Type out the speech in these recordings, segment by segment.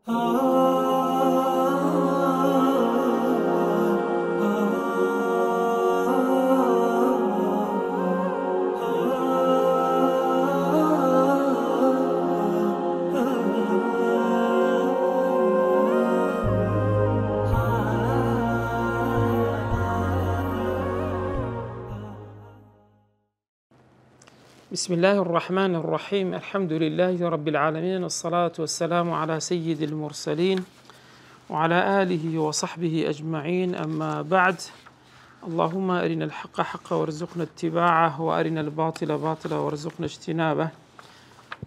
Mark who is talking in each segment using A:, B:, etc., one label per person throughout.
A: بسم الله الرحمن الرحيم. الحمد لله رب العالمين، الصلاة والسلام على سيد المرسلين وعلى آله وصحبه أجمعين، أما بعد. اللهم أرنا الحق حقا وارزقنا اتباعه وأرنا الباطل باطلا وارزقنا اجتنابه.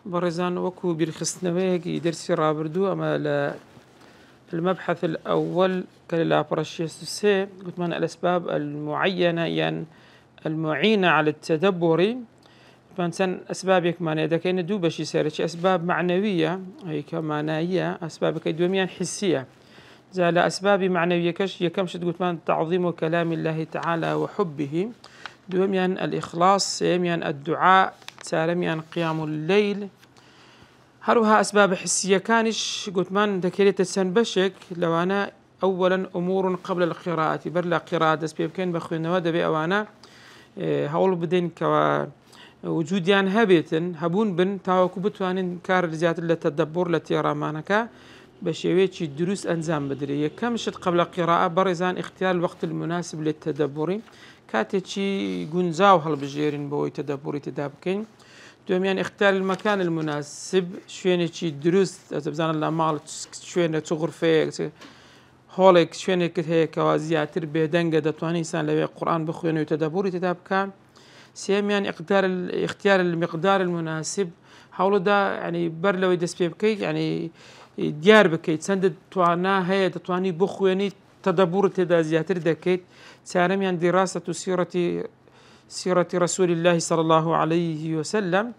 A: برزان وكو بالخسنويك درس رابردو أما المبحث الأول كلا برشيسوسي قلت من الأسباب المعينة يعني المعينة على التدبر. فانسان أسبابك معنى إذا كان دو بشي سيرتش أسباب معنوية أي كمعنوية، أسباب كيدوميان حسية زال أسباب معنوية كش يكمش تقول من تعظيم كلام الله تعالى وحبه، دوميان الإخلاص، سيميان الدعاء، سالميان قيام الليل. هروها أسباب حسية كانش قلت من ذكرت السنبشك لو أنا أولا أمور قبل القراءة برلا قراءة أسباب كان بخوين وهذا بأوانا هقول بدين كوا وجوديان هبيتن هبون بن تاوكو بتوانين كار زيادة للتدبر لتيرا مانكا بشيويتشي الدروس أنزام بدرية كمشت قبل القراءة برزان اختيار الوقت المناسب للتدبر كاتتشي جنزاو هالبجيرين بوي تدبري تدابكين دوميان اختيار المكان المناسب شوينتشي الدروس تبزان الأمال شوينة تغرفة هولك شوينة كهيك وزياتر بهدنجة دتواني إنسان لبي القرآن بخوينه يتدبري تدابكان. سيميان اختيار المقدار المناسب حاولوا دا يعني برلو يدس بيبكي يعني ديار بكيت سند توانا هي تتواني بخواني تدبر تدا زياتر دكيت سيميان دراسة سيرة رسول الله صلى الله عليه وسلم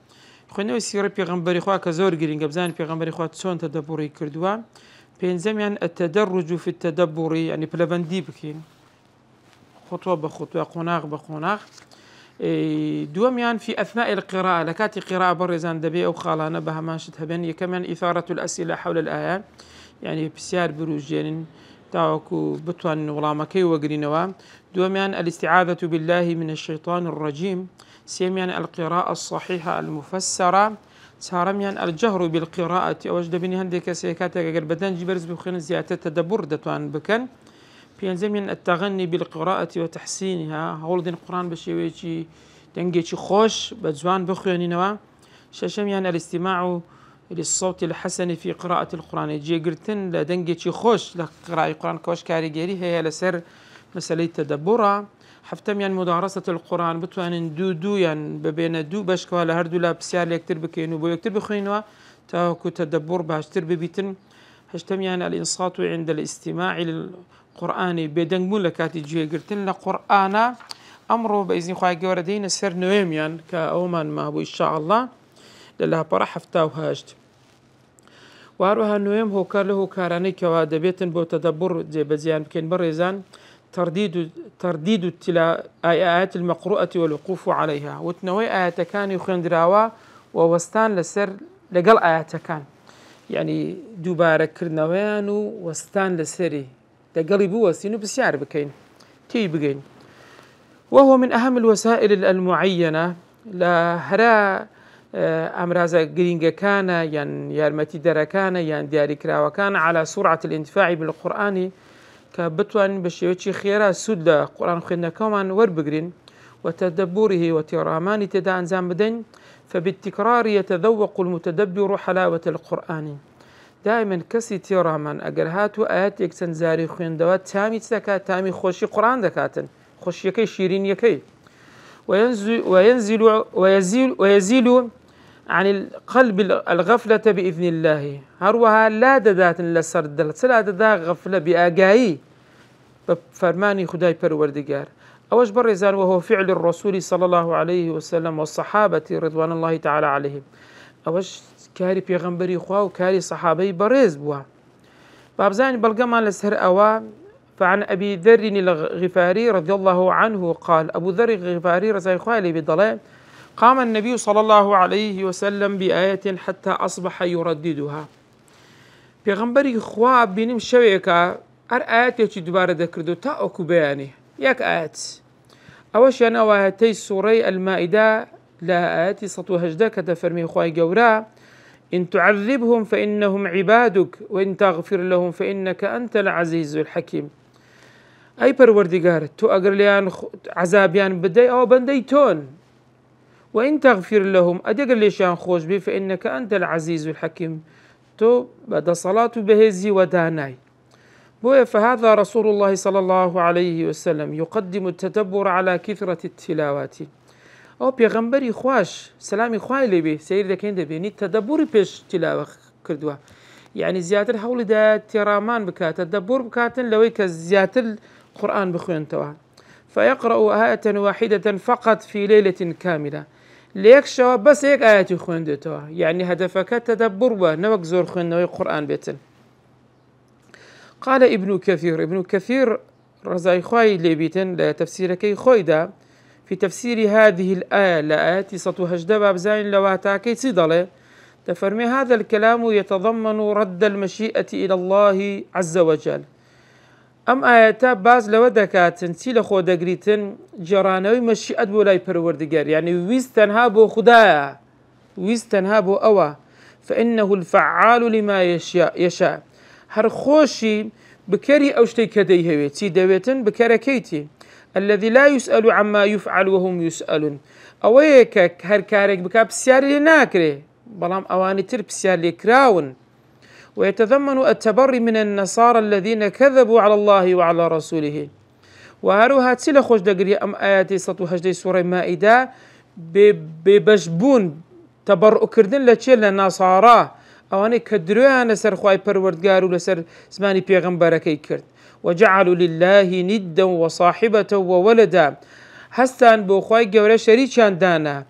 A: خوينو سيرة بيغمبري خوا كزور جرين قبزان بيغمبري خوا تسون تدبري كردوا بينزميان التدرج في التدبر يعني بلفندي بكين خطوة بخطوة قناغ بقناغ. دوميان في أثناء القراءة لكاتي قراءة برزان دبي أو خالانة بها ماشتها بين كمان إثارة الأسئلة حول الآية يعني بسيار بروجين تاوكو بطوان غلامكي وقرينوا. دوميان الاستعاذة بالله من الشيطان الرجيم. سيميان القراءة الصحيحة المفسرة. سارميان الجهر بالقراءة أوجد بني هندك سيكاتا قربتان جبرز بخين زيادة تدبر دتوان بكن. بينزمين التغني بالقراءة وتحسينها هولدين القرآن بشيويتشي تنجيتشي خوش بجوان بخيوني نوا شاشميان الاستماع للصوت الحسن في قراءة القرآن جي قرتن لدنجيتشي خوش لقراءة القرآن كوش كاريجيري هي لسر مسألة تدبرها. حفتميان مدارسة القرآن بتوان دو يعني ببين دو بشكوا لهردو لا بسيار يكتر بكينو بو يكتر بخينوا تاكو تدبر باشتر ببيتن. هشتميان الإنصات عند الاستماع قرآني بدنجمون لكاتي جي قرتن لقرآن أمره بإذن خواهي جوردين السر نويميان كأومان ما هو إن شاء الله لله برح فتاو هاجت وهروها نويم هو كله كاراني كوادبيتن بو تدبر جي بزيان بكين برزان ترديد آيات المقروءة والوقوف عليها وتنوي آيات كان يخندراوا ووستان لسر لقل آيات كان يعني دوباره كرنوان وستان لسري تقلبوا وسينو بسيار بكين تي بكين. وهو من أهم الوسائل المعينة لهرا أمراز جرينجا كان يعني يارمتي درا كان يعني دياري كراوا كان على سرعة الانتفاع بالقرآن كبتوان بشيوتشي خيرا سود قرآن خيرنا كمان وربقرين وتدبره وترامان تدا أنزام بدين فبالتكرار يتذوق المتدبر حلاوة القرآن. دائما كسي تيرامان اگر هاتو آيات يكسن زاري خوين دوات تامي تسكا تامي خوشي قرآن دكاتن خوشي يكي شيرين يكي ويزيل عن القلب الغفلة بإذن الله. هروها لا دادات لسرد سلا دادا غفلة بآقاي بفرماني خداي پروردگار أوش برزان وهو فعل الرسول صلى الله عليه وسلم والصحابة رضوان الله تعالى عليهم أوش كاري بيغمبري خوا وكاري صحابي بريز بوا بابزاني بلقمان لسهر أوا. فعن أبي ذر الغفاري رضي الله عنه قال أبو ذر الغفاري رضي الله عنه بضلال قام النبي صلى الله عليه وسلم بآية حتى أصبح يرددها. پێغەمبەری خوا بینیم شەوێکە هەر ئاەتێکی دووبارە دەکردو تا ئەوکو بەیانی یەک ئاەت ئەوەشیان ئەوایەتەی سوورەی ئەلمائیدا لە ئاەتی 118 کە دەفەرمی خوای گەورە إن تعذبهم فإنهم عبادك وإن تغفر لهم فإنك أنت العزيز الحكيم أي پروردگار تو أجر ليان عذابيان بدي أو بندي تون وإن تغفر لهم أدقر ليشان خوش بي فإنك أنت العزيز الحكيم تو بعد صلاة بهزي وداناي فهذا رسول الله صلى الله عليه وسلم يقدم التدبر على كثرة التلاوات أو بيغمبري خواش سلامي خواي لبي سير دكين دبيني تدبري بيش تلاوة كردوا يعني زيادة حول دا ترامان بكات تدبر بكاتن لويك زيادة القرآن بخوين توا فيقرأ آية واحدة فقط في ليلة كاملة ليكشوا بس هيك آية خوين توا يعني هدفك تدبر ونوك زور خوين نوي القرآن بيتن. قال ابن كثير رزاي خواي لبيتن لتفسيركي خويدا في تفسير هذه الآية لآيات ستهجد باب زين لواتاكي صدله تفرمي هذا الكلام يتضمن رد المشيئة إلى الله عز وجل أم آياتا باز لودكات تنسيل خو دقريتن جرانوي مشيئة بولاي پروردگار يعني ويستنها بو خدايا ويستنها بو أوا فإنه الفعال لما يشاء هر خوشي بكري أوشتي كدي هوي تي دويتن بكركيتي الذي لا يسأل عما يفعل وهم يسألون أويك هر كارك بكا بسياري لناكري بلام أواني تر بسياري لكراون ويتضمن التبري من النصارى الذين كذبوا على الله وعلى رسوله وهروها تسيل خوش دقري أم آياتي سطو هجدي سورة مائدة ببجبون تبرؤ كردن لچيل لنصارى أواني كدروان لسر خواي پروردگار ولسر زماني پیغمبركي كرد وجعلوا لله ندا وصاحبة وولدا هستان بو خواي گورا شريكان دانا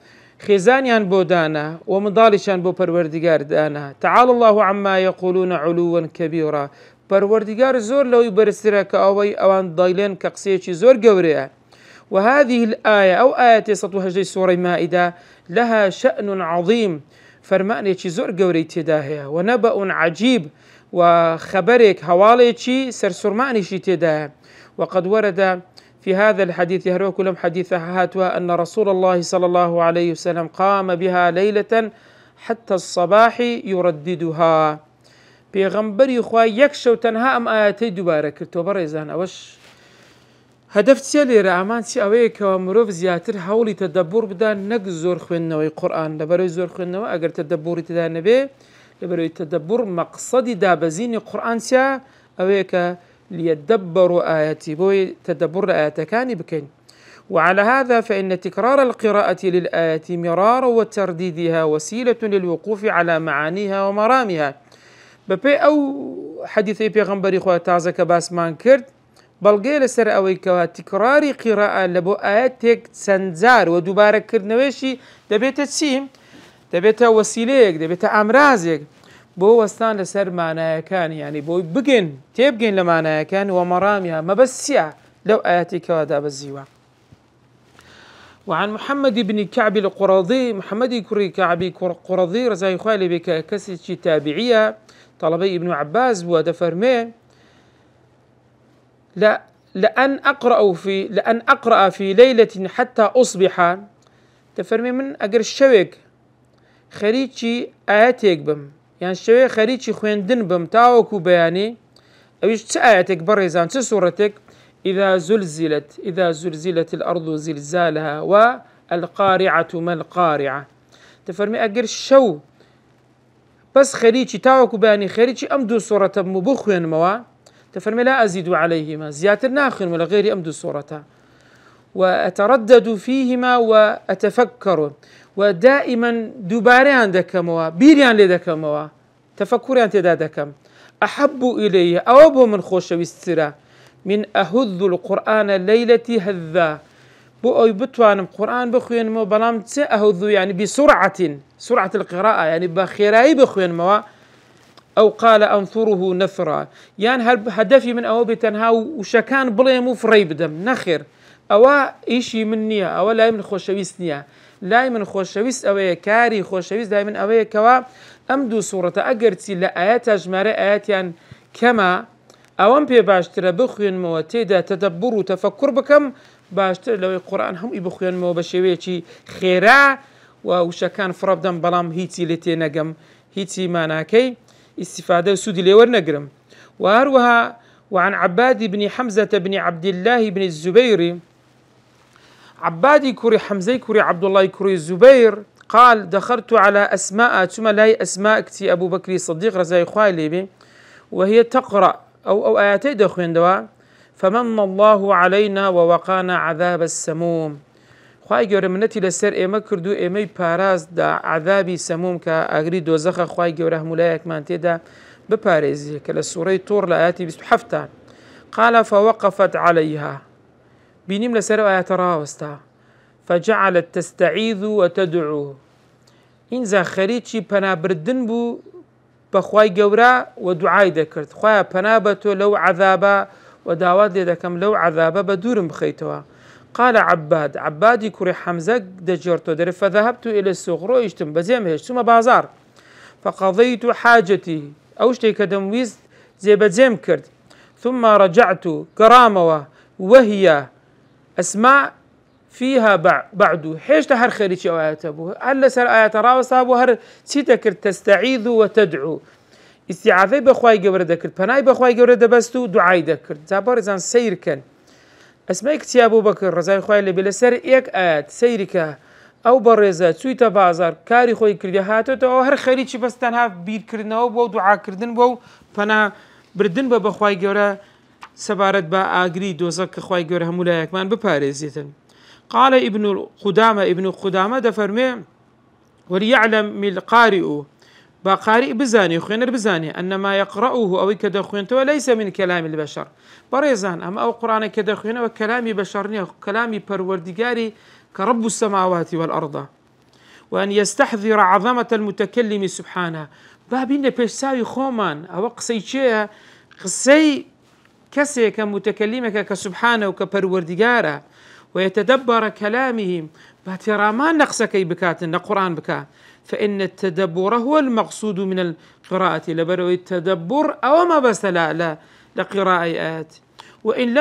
A: خزانيان بو دانا ومضالشان بو پروردگار دانا تعالى الله عما يقولون علوا كبيرا پروردگار زور لو يبرسرك اوان ضايلين كقسيتي زور گوريا وهذه الآية أو آية ستوهجي سورة مائدة لها شأن عظيم فرماني زور گوري تداهيا ونبأ عجيب وخبرك هواليشي سرسرماني شي تداهيا وقد ورد في هذا الحديث يهرو كلهم حديث هاتوا أن رسول الله صلى الله عليه وسلم قام بها ليلة حتى الصباح يرددها بيغمبري خواي يكشو تنها أم آياتي دوباره كرتو بريزان أوش هدف تسيلي رأمان سي أويك ومروف زياتر حولي تدبور بدان نق زور خوينوي قرآن لبروي زور خوينوي أقر تدبوري تدان نبي لبروي تدبور مقصدي دابزيني قرآن سيا أويك ليدبروا آياتي بوي تدبر آياتكاني بكين وعلى هذا فإن تكرار القراءة للآيات مرارا وترديدها وسيلة للوقوف على معانيها ومرامها ببي أو حديثي بيغمبري خواه تازك باسمان كرد بلغي لسر أويكوا تكرار قراءة لبو آياتك سنزار ودوبارة كردنوشي دبيت تسيم دبيت وسيليك دبيت أمرازك بو وستان لسر معناها كان يعني بو بقين تيبقين لمعناها كان ومرامها ما بس لو آياتك ودا بالزيوة. وعن محمد بن كعب القرظي محمد كري كعبي قرظي رزاي خوالي بك كسي تابعية طلبي ابن عباس ودفرمي لأن أقرأ في ليلة حتى أصبح تفرمي من أجر الشوك خريجي آياتك بم يعني الشوي خريجي خويندن بم تاوكو بياني أويش تآياتك بريزان تسورتك إذا زلزلت الأرض زلزالها والقارعة ما القارعة تفرمي أجر الشو بس خريجي تاوكو بياني خريجي أمدو سورة مبخوين موا تفرمي لا أزيد عليهما زيادة ناخر ولا غير أمدو سورة وأتردد فيهما وأتفكر ودائما دوباريان دكموا بيريان لدكموا تفكريان تدادكم أحب إلي أوبه من خوش ويسترا من أهذ القرآن الليلة هذا بو أي بتوان القرآن بخوين مو بلام أهذ يعني سرعة القراءة يعني بخيراي بخوين موا أو قال أنثره نثرا يعني هدفي من أو بتنها وشكان بليمو فري بدم نخر أو إيشي منية أو لا من خوشويستنية لا من خوشويست أو كاري خوشويست دائما أو كوا أمدو سورة أجرتي لآيات أجمارة آياتيان كما أوان بي باشترى بخوين موتيدا تدبر وتفكر بكم باشترى لو القرآن هم يبخوين مو بشويتي خيرا وشكان فربدن بلام هيتي لتي نقم هيتي ماناكي استفادة وسودي ليور نقرم. وهروها وعن عباد بن حمزة بن عبد الله بن الزبير، عبادي كوري حمزة كوري عبد الله كوري الزبير قال دخلت على أسماء ثم لا أسماء كتي أبو بكر الصديق رزاي خوالي وهي تقرأ أو آياتي دخوين دوا فمن الله علينا ووقانا عذاب السموم. خواهي جوري منتي لسر إيما كردو إيمي باراز دا عذابي سموم كأغري دوزخ خواهي جوري همولايك مانتي دا بباريزي كالسوري طور لآياتي بستحفتا. قال فوقفت عليها بينيم لسر آيات راوستا فجعلت تستعيذ وتدعو إنزا خريتشي پنا بردن بو بخواي جورا ودعاي دكرت خوايا پنابتو لو عذابا وداوات لي دكم لو عذابا بدورم بخيتوا. قال عبادي كوري حمزة دجرتو در فذهبت إلى السوق رويشتم بزيم هيش ثم بازار فقضيت حاجتي أوشتي كدمويز زي بزيم كرد ثم رجعت كرامة وهي أسماء فيها بعد حيش هر خريتي أو آيات أبو هل سر آيات راوس أبو هر تذكر تستعيذ وتدعو استعاذي بخواي جبر ذكرت بناي بخواي جبر دبستو دعاء ذكرت زابر إذا سير كان اسمعك تي أبو بكر رضي الله عنه بلا سر إيك آيات سيرك أو برزة سويت بازار كاري خوي كردي هاتو أو هر خريتي بس تنها بير كردنا أو دعاء كردن أو بنا بردن بخواي جبر سبارت با آجري دوزك خواي جبر همولايك من ببارزيتن. قال ابن قدامة دفرمي وليعلم القارئ بقارئ بزاني خوينر بزاني أن ما يقرأه أو كذا خوينته ليس من كلام البشر بريزان أما أو قرآن كذا خوينه وكلامي بشرني كلامي پروردگاري كرب السماوات والأرض وأن يستحضر عظمة المتكلم سبحانه بابين بيساوي خومان أو قسيشيه قسي كسي كمتكلمك كسبحانه وكپروردگاره ويتدبر كلامهم باترامان نقصكي بكاتن قرآن بكا فإن التدبر هو المقصود من القراءة لبرو التدبر أو ما بس لا لقراءة آيات وإن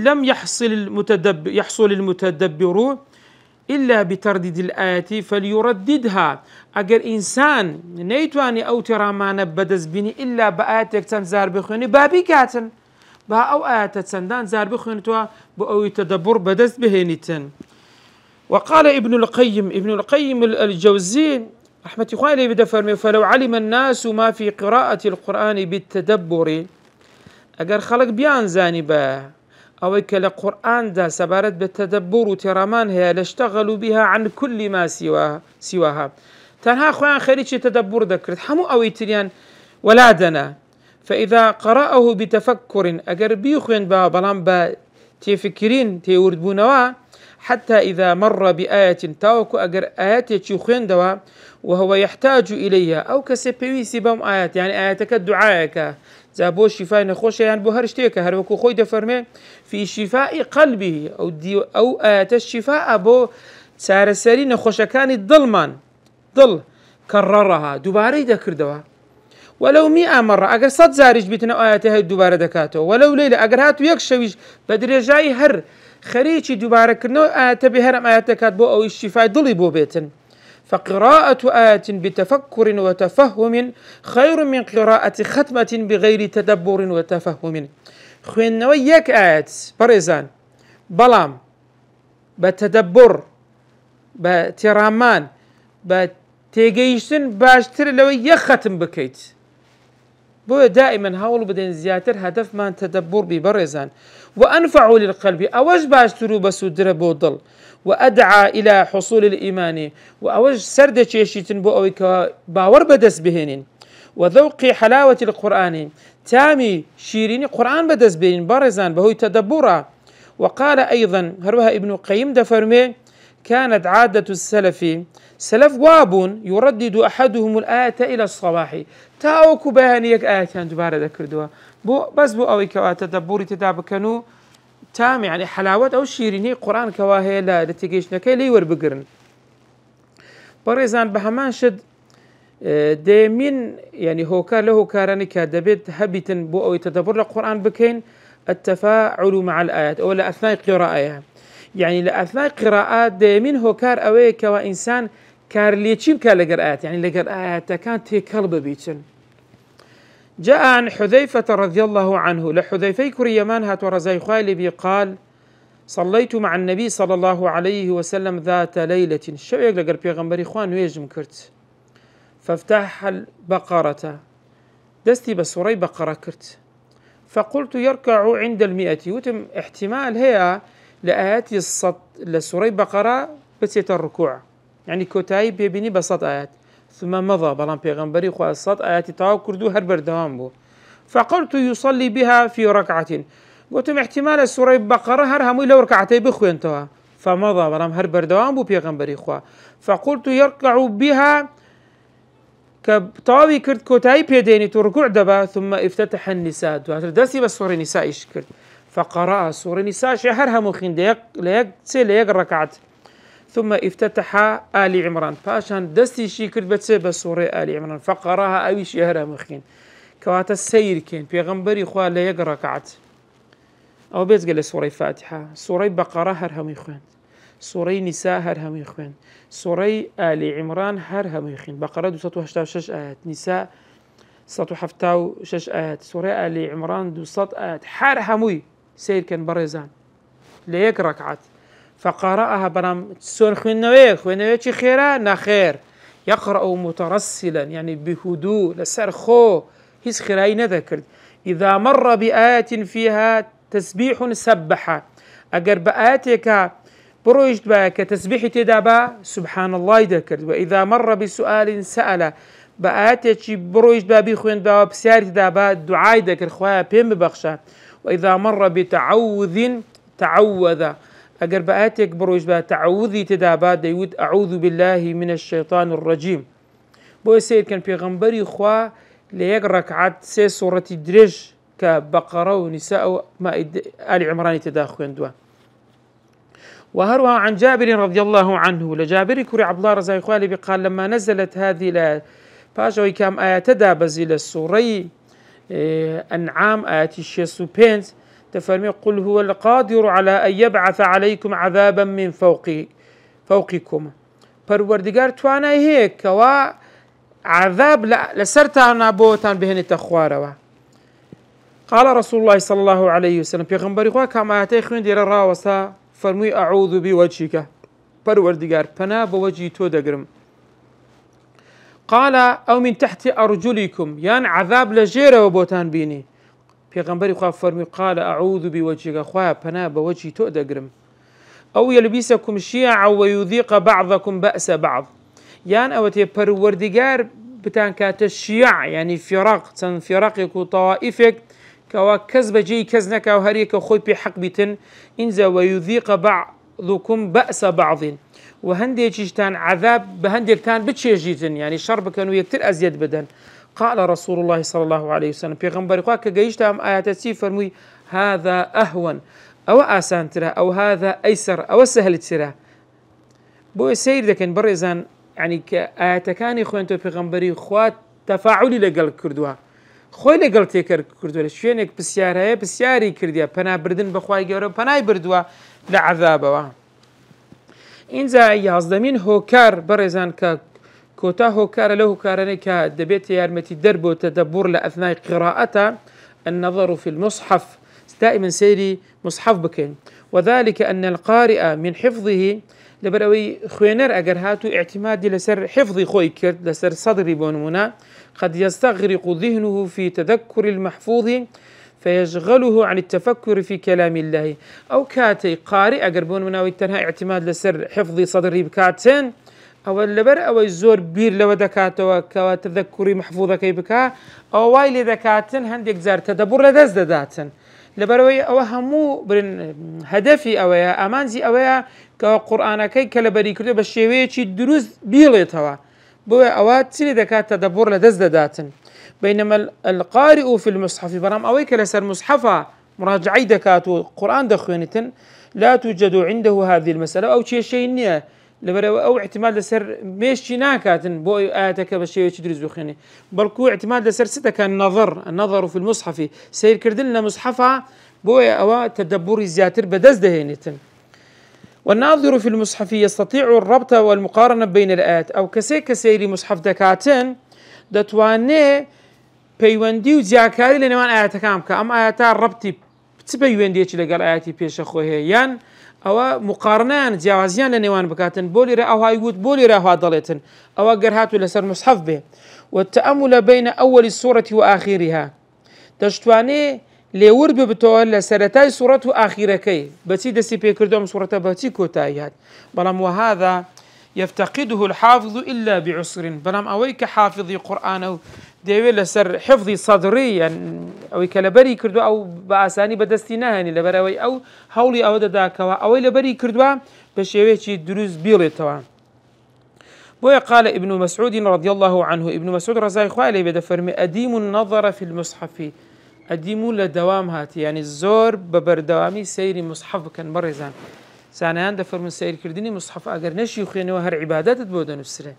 A: لم يحصل المتدبر إلا بترديد الآيات فليرددها. أجر إنسان نيتواني أو ترامان بدز بني إلا بآياتك تنزار بخوني بابي كاتن با أو آيات تسندان زار بخونتوا بأو تدبر بدست بهنيتن. وقال ابن القيم الجوزي رحمة الله عليه بدفرمي فلو علم الناس ما في قراءة القرآن بالتدبر أجر خلق بيان زاني با أو كلا قرآن دا سبارت بالتدبر وترامان هي لاشتغلوا بها عن كل ما سواها تنها خوان خريج تدبر ذكرت حمو أو يتريان ولادنا فإذا قرأه بتفكر أجر بيخوين بلان با تفكرين تيوردبونوا حتى إذا مر بآية تاوكو أجر آيات يشوخين دوا وهو يحتاج إليها أو كسبيسي بام آيات يعني آياتك الدعاءك زابو شفاء نخوش يعني بهرشتيك هربكو خوي دفرمي في شفاء قلبه أو آيات الشفاء أبو سارسري نخوش كان الظلمان ضل كررها دوباري ذكر دوا ولو 100 مرة أجر صد زارج بيتنا آياتها الدوبارة دكاتو ولو ليلة أجر هاتو يكشويش بدري جاي هر خريجي دوبارة كنو آيات بهرم آياتك بو أو الشفاء ضلي بو بيتن. فقراءة آيات بتفكر وتفهم خير من قراءة ختمة بغير تدبر وتفهم. خوين نويك آيات بريزان بلام بتدبر بترامان بتيجيشن باشتر لو يختم بكيت بو دائما هاولو بدين زياتر هدف ما تدبر ببرزان وأنفع للقلب أوج باشترو بسودر بوضل وأدعى إلى حصول الإيمان وأوج سرد شيشيتن بو أويك باور بدس بهنين وذوق حلاوة القرآن تامي شيرين قرآن بدس بهنين برزان بهو تدبرا. وقال أيضا هروها ابن القيم دفرمي كانت عادة سلف واب يردد أحدهم الآية إلى الصباح تاوكو بهانيك آيات دوباره ذكردوها بس بو أوي كوا تدبوري تدابكنو تام يعني حلاوة أو شيريني قرآن كواهي لا لتجيش نكي لي وربقرن بريزان بهمان شد دائما يعني هوكار له كاراني كدبت هبتا بو أو يتدبر القرآن بكين التفاعل مع الآيات أو لأثناء قراءة يعني لأثناء قراءات دائما هوكار أوي كوا إنسان كار ليتشيب كالقراءات يعني لقراءات كانت هي كلب بيتشن. جاء عن حذيفة رضي الله عنه لحذيفة كريمان هات ورزاي خالبي قال صليت مع النبي صلى الله عليه وسلم ذات ليلة شو يقول بيغمبري إخوان ويجم كرت فافتح البقرة دستي بسوري بقرة كرت فقلت يركع عند 100 وتم احتمال هي لآيات الصد لسوري بقرة بسيت الركوع يعني كوتاي بيبني بسط آيات ثم مضى بلان بيغمبري خوا الصد آيات تاو كردو هربر دوام بو فقلت يصلي بها في ركعة وتم احتمال السورة بقرة هرهم لو ركعتي بخوين توا فمضى بلان هربر دوام بو بيغمبري خوا فقلت يركع بها كطاوي كرت كوتاي بيديني تركوع دبا ثم افتتح النساء داسي بس سورة نساء يشكر فقرأ سورة نساء شهرها مخين ليق ركعت ثم افتتح آل عمران فاشان دستي شكر بس سورة آل عمران فقرأها أوي شهرها مخين كوات السير كين بيغمبري خواه ليق ركعت أو بيت قال سورة فاتحة سورة بقرة هرهم يخوان سورة نساء هرهم يخوان سورة آل عمران هرهم يخين بقرة 286 آيات نساء 176 آيات سورة آل عمران 200 آيات هرهموي سير كان برزان ليك ركعت فقرأها برام سون خوينوي شي خيرا نخير يقرأ مترسلا يعني بهدوء لسرخو هيس خيراي نذكر إذا مر بآيات فيها تسبيح سبح أجر بآياتك بروجت باك تسبيح تدابا سبحان الله ذكر وإذا مر بسؤال سأل بآياتك بروجت بابي خوين باب بسيار تدابا دعاء ذكر خويا بيم ببخشا وإذا مر بتعوذ تعوذ أجر بآياتك بروجت با تعوذي تدابا ديود أعوذ بالله من الشيطان الرجيم بو سيد كان بيغمبري خوا ليك ركعت سي سورة درج كبقرة ونساء ما آل عمران تداخل دوا وهروى عن جابر رضي الله عنه لجابر كري عبد الله رزاي خوالي قال لما نزلت هذه لا باجوي كام آيات دابزيل السوري أنعام آيات الشيسو بينز تفرمي قل هو القادر على أن يبعث عليكم عذابا من فوقكم پروردگار توانا هيك و عذاب لسرتانا بوتان بهن تخواروا قال رسول الله صلى الله عليه وسلم پیغمبر خوا كما آياتي خوين دير راوسا فرمي أعوذ بوجهك پروردگار پنا بوجهي تو دقرم قال أو من تحت أرجلكم يعني عذاب لجيره وبوتان بيني پیغمبر خوا فرمي قال أعوذ بوجهك خوا پنا بوجهي تو دقرم أو يلبسكم شيعا ويذيق بعضكم بأس بعض يعني أوتي پروردگار بتان كات الشيع يعني فرقك وطوائفك كوا كذب جي كزنك أو هريك خوي بحق بتن إنزا ويذيق بعضكم بأس بعض وهندي جيشتان عذاب بهندي كان بتشيجيتن يعني شرب كانوا يكتر أزيد بدن قال رسول الله صلى الله عليه وسلم بيغمبر خوا كجيشتام آيات سي فرمي هذا أهون أو آسان ترى أو هذا أيسر أو سهل ترى بو سير دكن برزان يعني كآيات كان خوينتو بيغمبري خوات تفاعلي لقل كردوها خوي لقل تيكر كردوها شوينك بسيارها بسياري كرديا پنا بردن بخواي جورو پناي بردوا لعذابوا إنزا يازدمين هوكار برزان كوتا هوكار له هوكارني كدبيت يارمتي درب وتدبر لأثناء قراءته النظر في المصحف دائما سيري مصحف بكين وذلك أن القارئ من حفظه لبروي خوينر أجر هاتو اعتمادي لسر حفظ خوي كرد لسر صدري بونمونا قد يستغرق ذهنه في تذكر المحفوظ فيشغله عن التفكر في كلام الله أو كاتي قارئ أجر بونمونا ويتنها اعتماد لسر حفظ صدري بكاتين أو اللبر أو الزور بير لو دكاتوا كتذكري محفوظة كي بكا أو وايل دكاتن هنديك زار تدبر لدز داتن لبروي أو همو برن هدفي أو يا أمانزي أو يا كقرآن كي كلبري كده بالشيوية شيء دروس بيلتها بو أوات سني دكات تدبر لدز داتن بينما القارئ في المصحف برام أوي كلسر مصحفة مراجعي دكاتو قرآن دخوينتن لا توجد عنده هذه المسألة أو شيء نية لبر أو اعتماد لسر ماشي ناكاتن بو آياتك بشيء تدرس بخيني بلكو اعتماد لسر ستة كان النظر في المصحف سير كردلنا مصحفها بو أو تدبر زياتر بدز دهينتن. والناظر في المصحف يستطيع الربط والمقارنة بين الآيات أو كسيري مصحف دكاتن دتواني بيوندي وزياكاري لنوان آيات كامكا أم آيات ربطي بتبيوندي لقال آياتي بيش أخوه يان أو مقارنان جوازيان لنوان بكاتن بولي رأوها يقول بولي رأوها ضليتن أو قرهاتو لسر مصحف به والتأمل بين أول السورة وآخرها دشتواني لورد بتوال لسرتاي سورة آخركي بتي دسي بيكردوم سورة بتي كوتايات بلام وهذا يفتقده الحافظ إلا بعسر بلام أويك حافظي قرآن ديوي لسر حفظي صدري يعني أو كلبري كردو أو بأساني بدستينها يعني لبروي أو هولي أو داكوا أو لبري كردوا بشيوي شي دروز بيلي طبعا. وقال ابن مسعود رضي الله عنه ابن مسعود رضي الله عنه بدا فرمي أديم النظر في المصحف أديم لدوام هاتي يعني الزور ببردوامي سيري مصحف كان مرزان سانيان دفر من سير كردني مصحف أجر نشي وخيني وهر عبادات تبودن السرين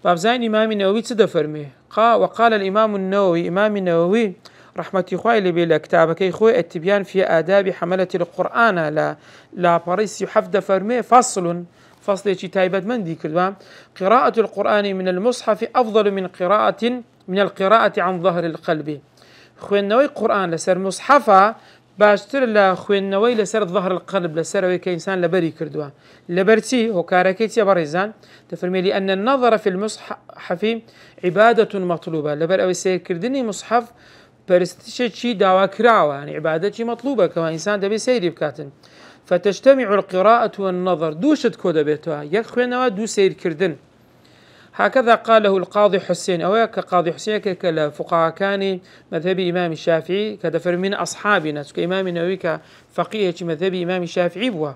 A: باب زين إمام النووي تدفرمي وقال الإمام النووي إمام النووي رحمة إخوائي بلا كتابك إخوة التبيان في آداب حملة القرآن لا باريس يحفظ فرمي فصل تايبت من دي كلمة قراءة القرآن من المصحف أفضل من القراءة عن ظهر القلب. خوينوي قرآن لسر مصحفة باشتر لا خوينوي لسر ظهر القلب لسر كإنسان لبري كردوا لبرتي هو كاركيتي بريزان تفرمي لأن النظر في المصحف عبادة مطلوبة لبر أو سير كردني مصحف برستشي داوا كراوة يعني عبادة مطلوبة كما إنسان دبي سيري بكاتن فتجتمع القراءة والنظر دوشت كودا بيتها يخوينوا دو سير كردن. هكذا قاله القاضي حسين أو كقاضي حسين كالفقهاء كان مذهب إمام الشافعي كدفر من أصحابنا كإمام النووي كفقيه مذهب إمام الشافعي بوا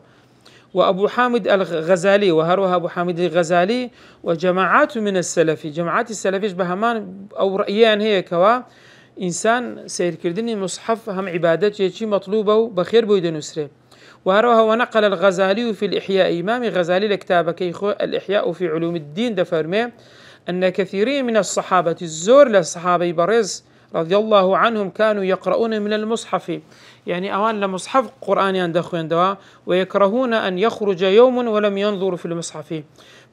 A: وأبو حامد الغزالي وهروها أبو حامد الغزالي وجماعات من السلف جماعات السلف بهمان أو رأيان هي كوا إنسان سير كردني مصحف هم عبادات شيء مطلوبة بخير بويد نسره. وهروها ونقل الغزالي في الإحياء إمام الغزالي لكتابه كيخو الإحياء في علوم الدين دفرمي أن كثيرين من الصحابة الزور للصحابة برز رضي الله عنهم كانوا يقرؤون من المصحف يعني أوان لمصحف قرآن يندخون دوا ويكرهون أن يخرج يوم ولم ينظروا في المصحف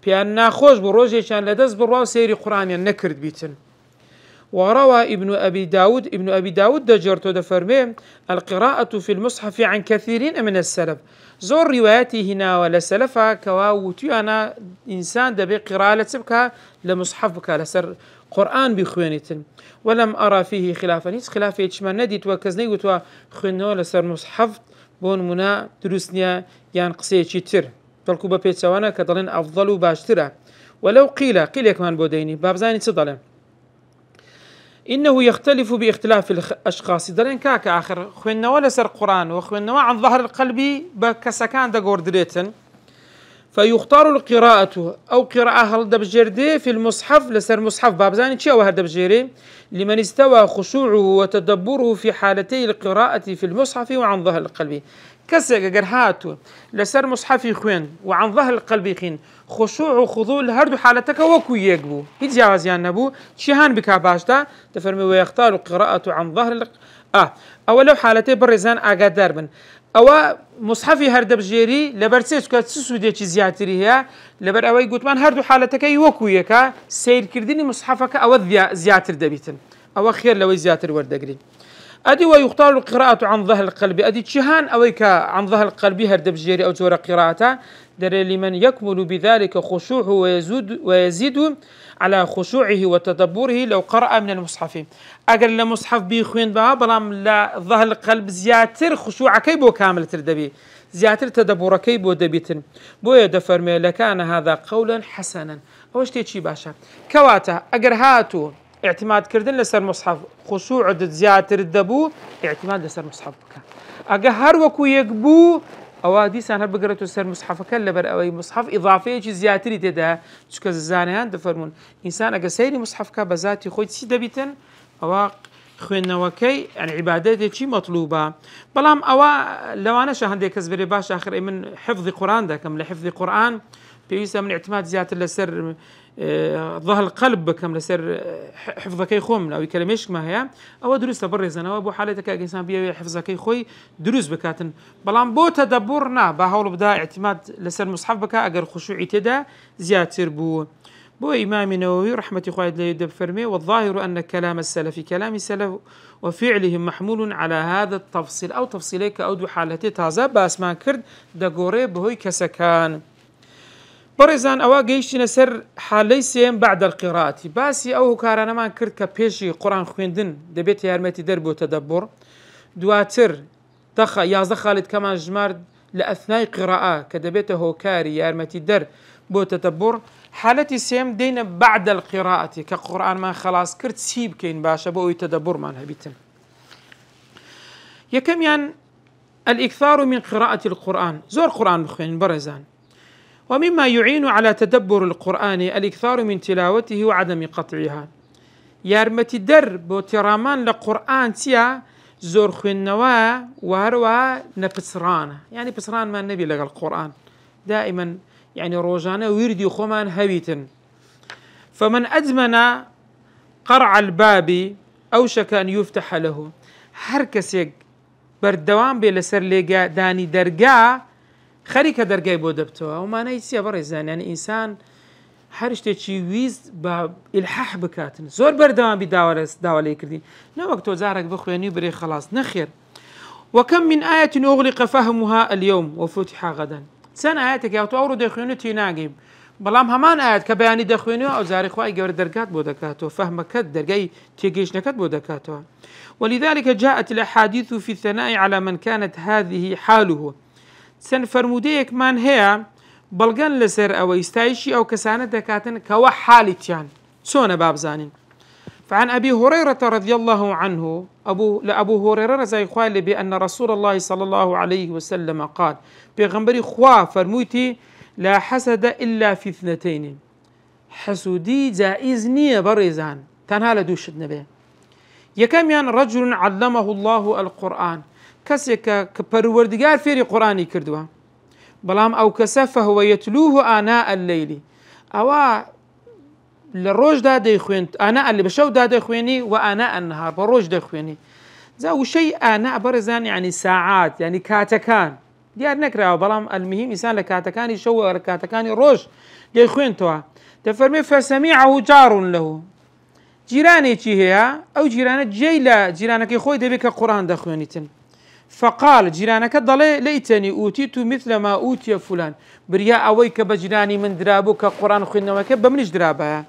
A: بأن ناخوش بروجي كان لدز بروا سيري قرآن ينكرد بيتن. وروى ابن أبي داود دجرتو دفرمي القراءة في المصحف عن كثيرين من السلف زور رواياتي هنا ولا سلفا كواوتي أنا إنسان دبي قراءة سبكها لمصحف بك لسر قرآن بخوانيتن ولم أرى فيه خلافا هيس خلاف يتشما نديت وكزني وتوا خوانو لسر مصحف بون منا دروسنيا يان قصيتي تر تلكو ببيتسوانا كدلين أفضل باشترا ولو قيل كمان بوديني بابزاني تضلن إنه يختلف باختلاف الأشخاص درين كاك آخر خوينا ولا سر قرآن وخوينا عن ظهر القلب بكسكان دا قوردريتن فيختار القراءة أو قراءة هل دبجردي في المصحف لسر مصحف بابزاني تشي أو هردبجيري لمن استوى خشوعه وتدبره في حالتي القراءة في المصحف وعن ظهر القلب كسر قرهاتو لسر مصحفي خوين وعن ظهر القلب خين خشوع وخضوع لهردو حالتك وكو يقبو هيد جوازيان نبو شيهان بكا باشتا تفرمي ويختار القراءة عن ظهر أو لو حالتي برزان آقاد بن أو مصحفي هردب جيري لبرسيس كات سسودي چي زياتري هي لبر أوي قوتمان هردو حالتك وكو يكا سير كرديني مصحفك أو زياتر دبيتن أو خير لو زياتر وردقري أدي ويختار القراءة عن ظهر القلب أدي تشهان أويك عن ظهر القلب هردب جيري أو زور قراءته در لمن يكمل بذلك خشوعه ويزيد على خشوعه وتدبره لو قرأ من المصحف أجر المصحف بيخوين بها بلام لا ظهر القلب زياتر خشوع كيبو كامل تردبي زياتر تدبر كيبو دبيتن بو يدفرمي لكان هذا قولا حسنا هوش تيجي باشا كواتا أجر هاتو اعتماد كردن لسر مصحف خشوع زياتر الدبو اعتماد لسر مصحف بك أجهر وكو يقبو أوادي سان هالبقرة سر مصحف كلبر أو مصحف إضافية زياتري تدا تشكز الزانيان دفرمون إنسان أجا سيري مصحف كبزاتي خوي تسيدا بيتن أو خوێندنەوەکەی يعني عیبادەتێکی مەطلوبە بەڵام ئەوە لەوانەشە هەندێک کەس بێ باش آخر من حفظی قورآن دەکەم لە حفظی قورآن پێویستە من اعتماد زیاتر لەسەر ظهر القلب بكم لسر حفظكي خوم لو كلميش ما هي او دروس برزنا ابو حالتك انسان بي حفظكي خوي دروس بكاتن بلان بو تدبرنا بهول بدا اعتماد لسر مصحف بكا اگر خشوعي تدا زياتر بو إمام النووي رحمة الله عليه فرمي والظاهر أن كلام السلف كلام السلف وفعلهم محمول على هذا التفصيل أو تفصيليك أو دو حالتي تازا باس ما كرد دقوري بهوي كسكان برزان أوا جيشنا سر حالي سيم بعد القراءة باسي أو كارانا ما كرد كبيشي قرآن خويندن دبيت يارمتي درب وتدبر دواتر يازا خالد كمان جمار لأثناء قراءة كدبيته هوكاري يارمتي در بو تدبر حالتي سيم دينا بعد القراءة كقرآن ما خلاص كرت سيب كين باشا بو يتدبر معناها بيتم يكم يعني الإكثار من قراءة القرآن زور قرآن بخوين برزان ومما يعين على تدبر القرآن الإكثار من تلاوته وعدم قطعها يارمتي در بو ترامان لقرآن تيا زور خوين نوا وهروا نبسرانه يعني بسران ما النبي لقى القرآن دائما يعني روجانا ويردي خمان هبيتن فمن أدمن قرع الباب أوشك أن يفتح له هركسيك بردوام بلسر لقى داني درقا خريك درقاي بودبتوا وما نيسي برزان يعني إنسان هرشتي ويز باب الحح بكاتن زور بردوام بداولي كردين لا وقت وزارك بخواني بري خلاص نخير وكم من آية أغلق فهمها اليوم وفتح غدا سنة آياتك يا تو دخوينو تيناقيم بلام همان آيات كبياني دخوينو أو زاري خواهي قبر درقات بودكاتو فهمك درقاي تيجيش نكت بودكاتو ولذلك جاءت الأحاديث في الثناء على من كانت هذه حاله سن فرموديك من هي بلغن لسر أو يستايشي أو كسانة دكاتن كوا حالتيان سونا باب زانين فعن أبي هريرة رضي الله عنه أبو هريرة زي خوالي بأن رسول الله صلى الله عليه وسلم قال بيغنبري خوا فرموتي لا حسد إلا في اثنتين حسودي جائز نية بريزان تنها لدوش النبي يكميان رجل علمه الله القرآن كسيك كبروردقار فيري قرآني كردوا بلام أو كسفه ويتلوه آناء الليل أو للروج دا ديخوين آناء اللي بشو دا ديخويني وآناء النهار بروج ديخويني زاو شيء آناء برزان يعني ساعات يعني كاتكان ديار نكره بلام المهم إنسان لكاتكان يشوى كاتكان روج ديخوين توا تفرمي فسميعه جار له جيراني هي أو جيرانك جيلا جيرانك يخوي دبيك قرآن دخوينيتن فقال جيرانك ضلي ليتني أوتيت مثل ما أوتي فلان بريا أويك بجيراني من درابك قرآن خوينا وكب منش درابها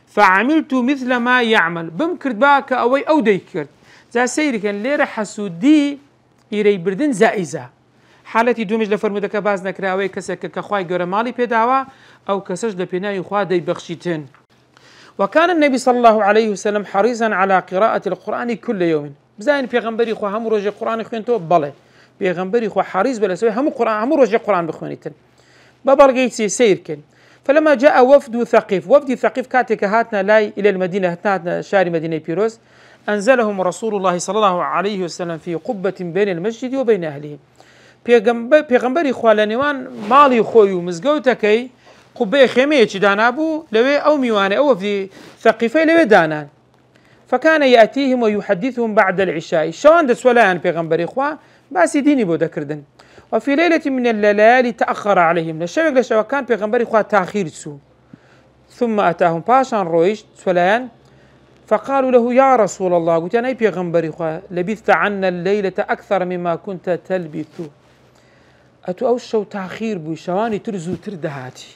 A: فعملت مثل ما يعمل بمكرد باك أوي أو ديكرد زا سيري كان ليرة حسودي إيري بردن زائزة حالتي دومج لفرمودك باز نكراوي كسك كخواي قرى مالي بيداوا أو كسج لبناي خوا دي بخشيتين وكان النبي صلى الله عليه وسلم حريصا على قراءة القرآن كل يوم بزاين بيغمبري خو هم روج القرآن خوينتو بله بيغمبري خو حريص بلا سوي هم قرآن هم روج القرآن بخوينتن ببرقيتي سيركن فلما جاء وفد ثقيف كاتك هاتنا لاي إلى المدينة هاتنا شاري مدينة بيروز أنزلهم رسول الله صلى الله عليه وسلم في قبة بين المسجد وبين أهله بيغمبري خو لنوان مالي خوي ومزقوتكي قبة خيمية دانابو لوي أو ميواني أو في ثقيفي لوي دانان فكان يأتيهم ويحدثهم بعد العشاء شوان دس ولان بيغمبري خوا بس ديني بودا كردن وفي ليلة من الليالي تأخر عليهم لشوق لشوكان بيغمبري خوا تأخير سو ثم أتاهم باشان رويش سولان فقالوا له يا رسول الله قلت أنا بيغمبري خوا لبثت عنا الليلة أكثر مما كنت تلبث أتو أوشو تأخير بو شواني ترزو تردهاتي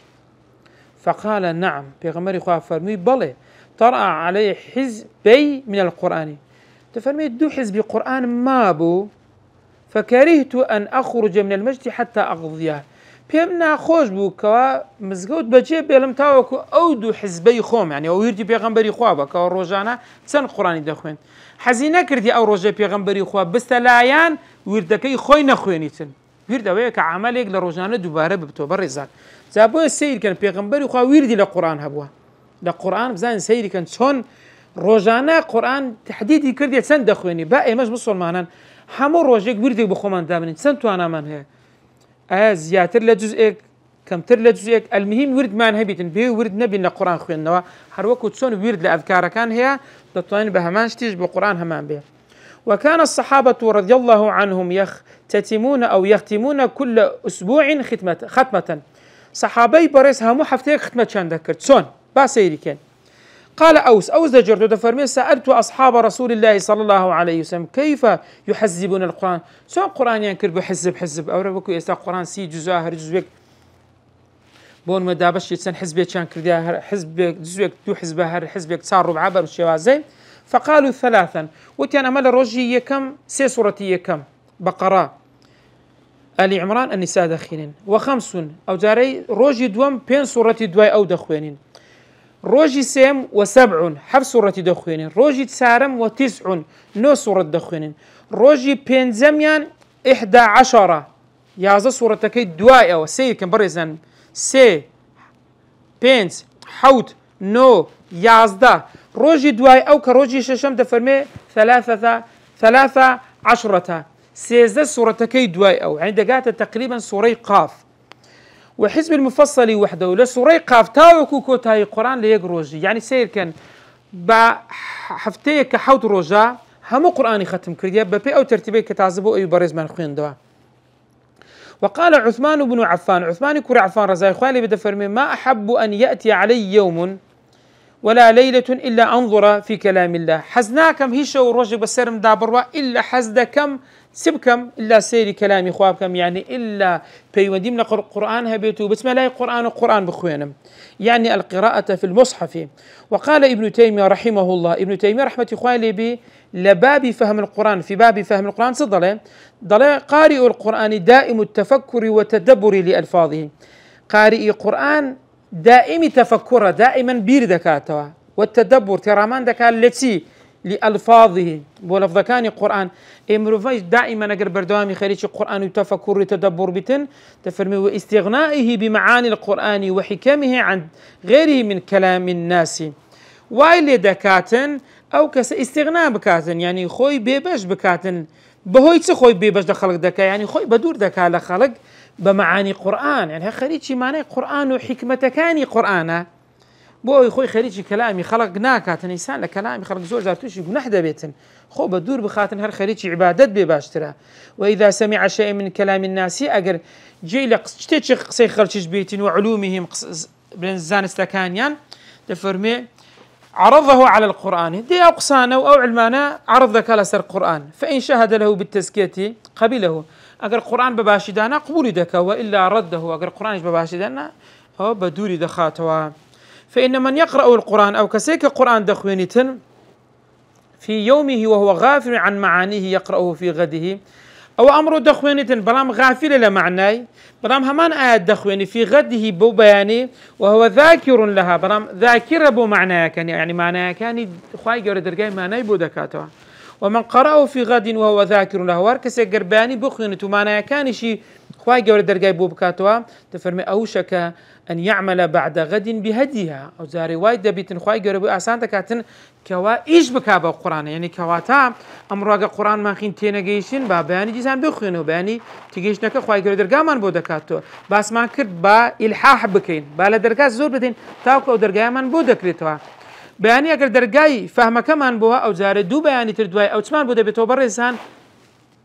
A: فقال نعم بيغمبري خوا فرمي بلي طرأ عليه حزبي من القرآن تفرمي دو حزب قرآن ما بو فكرهت أن أخرج من المسجد حتى أقضيه بيمنا خوش بو كوا مزقود بجيب بيلم تاوكو أو دو حزبي خوم يعني أو يردي بيغمبري خوابا كوا روجانا تسن قرآن دخوين حزينة كردي أو روجي بيغمبري خواب بستلايان ويردكي خوي نخوينيتن ويرد ويك عملك لروجانا دوباره ببتو برزان زابو السيد كان بيغمبري خواب ويردي لقرآن هبوه لقرآن بزان سيري كان شون ڕۆژانە قورآن تحدیدی کردێت چەند دەخوێنی با ئێمەش مسلمانان هەموو ڕۆژێک وردێک بە خۆمان دابنین چەند توانامان هەیە ئایا زیاتر لە جوزئێک کەمتر لە جوزئێک ئەلمهم وردمان هەبیتن بێ ورد نەبین لە قورآن خوێندنەوە هەروەکو چۆن ورد لە ئەذکارەکان هەیە دەتوانین بە هەمان شتیش بە قورآن هەمان بێ. وكان الصحابة رضي الله عنهم يختتمون أو يختمون كل أسبوع ختمة صحابي بريس همو حفتيك ختمة شان ذكرت سون باسيري كان. قال أوس دجرت فرمي سألت أصحاب رسول الله صلى الله عليه وسلم كيف يحزبون القرآن سون قرآن ينكر بحزب أو ربكو يستا قرآن سي جزاهر جزوك بون مدابش يتسن حزبك شان كرديا حزبك جزوك دو حزبه هر حزبك صار ربع بر الشوازي فقالوا ثلاثا وتي أنا مال روجي يكم سي سورتي يكم بقرة آل عمران النساء دخينين وخمس أو جاري روجي دوم بين سورتي دواي أو دخوينين روجي سيم وسبع حف سورة دخوينين روجي سارم وتسع نو سورة دخوينين روجي بين زميان 11 يازا سورة كي دواي أو سي كم بريزان سي بينز حوت نو يازدا روجي دواي أو كروجي ششم دفرمي 13 سيزا سورة كي دواي أو يعني دقات تقريبا سوري قاف وحزب المفصل وحده ولا سوري قاف تاوكو كوتاي قرآن ليق روجي يعني سير كان بحفتيك حوت روجا همو قرآني ختم كرديا ببي أو ترتيبي كتعزبو أي بريز من خوين دوا. وقال عثمان بن عفان كور عفان رزاي خوالي بدا فرمي ما أحب أن يأتي علي يوم ولا ليلة إلا أنظر في كلام الله حزناكم هيشو روجك بسرم دابروا إلا حزدكم سبكم إلا سيري كلامي خوابكم يعني إلا بيودي من القرآن هبيتو بسم الله القرآن بخوينم يعني القراءة في المصحف. وقال ابن تيمية رحمه الله ابن تيمية رحمة خوالي بي لباب فهم القرآن في باب فهم القرآن ضل قارئ القرآن دائم التفكر والتدبر لألفاظه قارئ القرآن دائم تفكر دائما بير دكاتوا والتدبر ترامان دكا التي لألفاظه ولفظ كان القرآن امروفاج دائما اگر بردوامي خريج القرآن وتفكر وتدبر بتن تفرمي واستغنائه بمعاني القرآن وحكمه عن غيره من كلام الناس وايل دكاتن او كس استغناء بكاتن يعني خوي بيبش بكاتن بهوي خوي بيبش دخلق دكا يعني خوي بدور دكا لخلق بمعاني قرآن يعني خريج معنى قرآن وحكمة كاني قرآن بو خوي خريج كلامي خلقنا كاتن انسان لكلامي خلق زور زارتوش يقول نحدا بيتن خو بدور بخاتن هر خريج عبادت بباشترا. واذا سمع شيء من كلام الناس اجر جي لقشتي قصي خرجش بيتن وعلومهم بين زانستكانيان تفرمي عرضه على القرآن دي أقصانا أو علمانا عرضك على سر القرآن فإن شهد له بالتزكية قبله أجر القرآن بباشدانا قبول دك وإلا رده أجر القرآن بباشدانا هو بدوري دخاتوا. فإن من يقرأ القرآن أو كسيك القرآن دخوينة في يومه وهو غافل عن معانيه يقرأه في غده أو أمر دخوينة بلام غافل لمعناي بلام همان آيات دخويني في غده بو بياني وهو ذاكر لها بلام ذاكر بو معناها كان يعني معناها كان خواهي جوري درقاي معناي بو دكاتوا. ومن قرأه في غد وهو ذاكر له واركس قرباني بخينة معناها كان شي خواهي جوري درقاي بو بكاتوا تفرمي أوشك أن يعمل بعد غد بهديها أو زاري وايد دبيتن خواهي جوري بو أسان تكاتن كوا إيش بكابا القرآن يعني كواتا أمراغ القرآن ما خين تينا جيشين با بياني جيسان بخينو بياني تيجيش نكا خواهي جوري درقا من بو دكاتوا بس ما كرد با إلحاح بكين با لدرقا زور بدين تاوكو درقا من بو دكريتوا بياني اگر درجاي فهم كمان بوها او زار دو بياني تردواي او تسمان بوده بتوبر انسان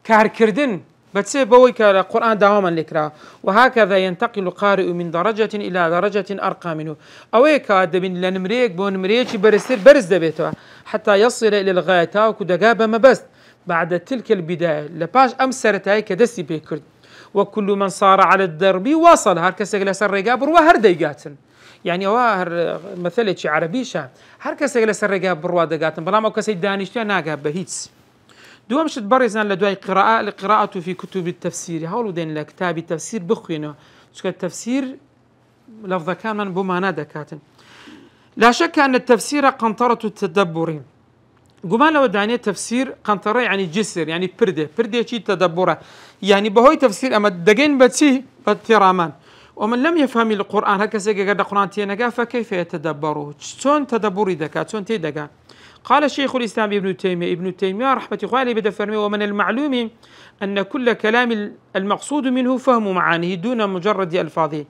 A: كار كردن بتسي بوي كالقرآن دواما لكرا. وهكذا ينتقل قارئ من درجة إلى درجة أرقى منه أو يكادبين لنمريك بون مريك برز دبيتوا حتى يصل إلى الغاية تاوكو دقابة ما بس بعد تلك البداية لباش أمسرتاي كدسي بيكرد. وكل من صار على الدرب وصل هركس جلس الرقاب وهر ديقاتن يعني هر مثل شي عربي شا هركس جلس الرقاب بروا دقاتن بلا ما كسي دانشتي ناقه بهيتس. دوام شد برزان لدواي القراءة في كتب التفسير هولو دين لكتاب التفسير بخينه شكل التفسير لفظ كاملا بمعنى دكاتن. لا شك أن التفسير قنطرة التدبر قمان لو دانية تفسير قنطرة يعني جسر يعني بردة شي تدبره يعني بهوي تفسير أما دقين بتسيه بترامان. ومن لم يفهم القرآن هكذا قد القرآن تينقا فكيف يتدبره شون تدبري دكا شون تيدقا. قال الشيخ الإسلام ابن تيمية رحمة الله عليه بدأ فرمي: ومن المعلوم أن كل كلام المقصود منه فهم معانيه دون مجرد ألفاظه.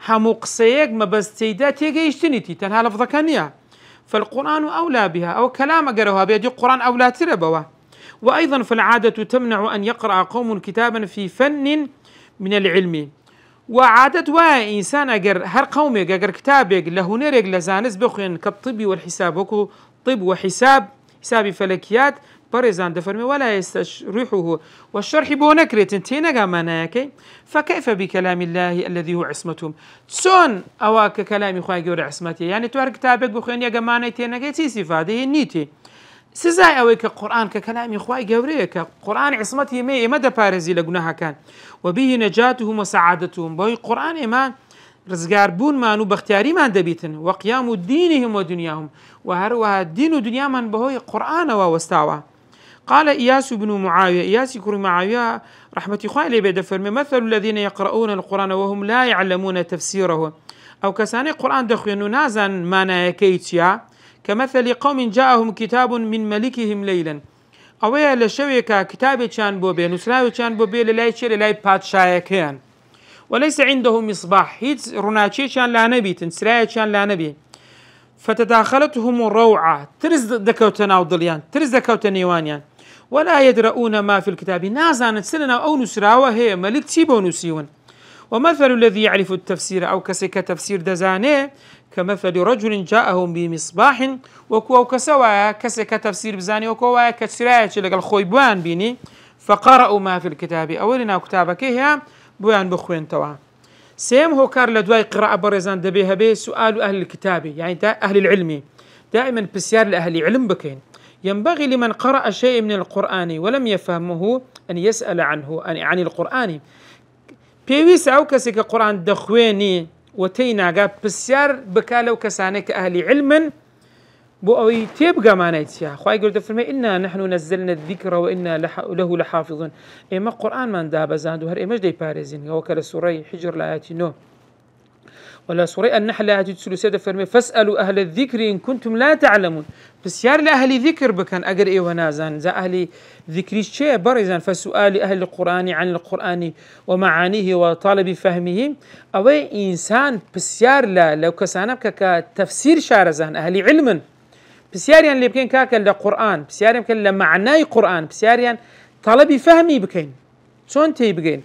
A: همو قصيك ما بس تيدات يجيشتنيتي تنها لفظ كانية، فالقرآن أولى بها، أو كلام أقرأها بيدي القرآن أولى تربوا. وأيضا فالعادة تمنع أن يقرأ قوم كتابا في فن من العلم. وعادة وإنسان أجر هر قوم أجر كتابك لهنرج لزانس بخين كالطب والحساب، وكو طب وحساب حساب فلكيات برزان دفرمي ولا يستشرحه والشرح بونكرت انتينا قامناك، فكيف بكلام الله الذي هو عصمتهم؟ سون أواك كلام خواهي جور عصمتي، يعني توار كتابك بخين يا قاماني تينا كي صفة هذه النيتي سزاي أويك القرآن ككلام خواهي جوريك قرآن عصمتي مدى بارزي لقناها كان، وبه نجاتهم وسعادتهم. بوي قرآن إيمان رزقار بون مانو باختياري ما دبيتن وقيام دينهم ودنياهم، وهروها الدين ودنيا من بهوي قرآن وواستاوا. قال إياس بن معاوية، إياس كري معاوية رحمة الله عليه بدا فرمي: مثل الذين يقرؤون القرآن وهم لا يعلمون تفسيره، أو كساني قرآن دخينو نازن مانا يكيتيا، كمثل قوم جاءهم كتاب من ملكهم ليلا. أويا لشويكا كتابي كان بوبي نسراوي كان بوبي للاي شير للاي باتشايا كان، وليس عندهم مصباح، هيت روناتشي كان لا نبي تنسرايا كان لا نبي، فتداخلتهم الروعة ترز دكوتنا وضليان ترز دكوتنيوانيان، ولا يدرؤون ما في الكتاب نازان سلنا أو نسراوة هي ملك تيبو نسيون. ومثل الذي يعرف التفسير أو كسك تفسير دزانه كمثل رجل جاءهم بمصباح، وكو كسوا كسك تفسير بزاني وكو كسراية لقى الخويبوان بيني فقرأوا ما في الكتاب. أولنا كتابك هي بوان بخوين توا. سيم هو كار لدواي قراءة برزان دبيها به سؤال أهل الكتاب، يعني أهل العلم دائما بسيار لأهل علم بكين. ينبغي لمن قرأ شيء من القرآن ولم يفهمه أن يسأل عنه عن القرآن. بيويس أو كسك القرآن دخويني وتيناقا بسيار بكالو كسانك أهل علم بو أوي تيبقى ما نيتيا. خواهي قلت فرمي: إنا نحن نزلنا الذكر وإنا له لحافظون. إما قرآن من دابا زاندو هر إماج دي بارزين وكلا سوري حجر لآياتي نو ولا سوري النحل لآياتي تسلو سيدة فرمي: فاسألوا أهل الذكر إن كنتم لا تعلمون. بسيار لأهل ذكر بكان أقر إيه ونازان زا أهل ذكري الشيء برزان. فسؤال أهل القرآن عن القرآن ومعانيه وطالب فهمه أوي إنسان بسيار لا لو كسانبك كتفسير شارزان أهل علم بسياريان اللي بكين كاكل لقرآن بسياريان بكين لمعناي قرآن بسياريان طلبي فهمي بكين شون تي بكين.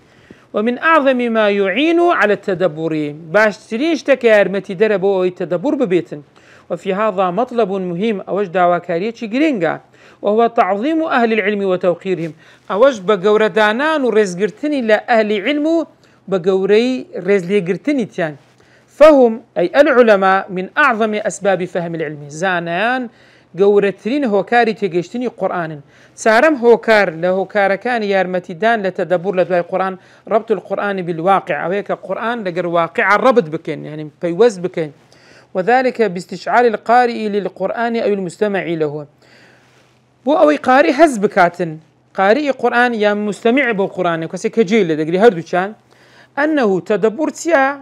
A: ومن أعظم ما يعين على التدبر باش تريش تكارمتي دربو التدبر ببيتن. وفي هذا مطلب مهم أوج دعوة كاريتشي جرينجا، وهو تعظيم أهل العلم وتوقيرهم. أوج بقوردانان ورزقرتني لأهل علم بقوري رزقرتني تيان. فهم أي العلماء من أعظم أسباب فهم العلم. زانيان قورترين هوكاري تيجيشتني قرآن سارم هوكار لهوكار كان يارمتي دان لتدبر لدواء القرآن، ربط القرآن بالواقع أو هيك القرآن لقر واقع الربط بكين يعني بيوز بكين، وذلك باستشعار القارئ للقرآن أو المستمع له. بو أوي قارئ هز بكاتن قارئ قرآن يا مستمع بالقرآن كسي كجيل دقري هردو كان أنه تدبر تيا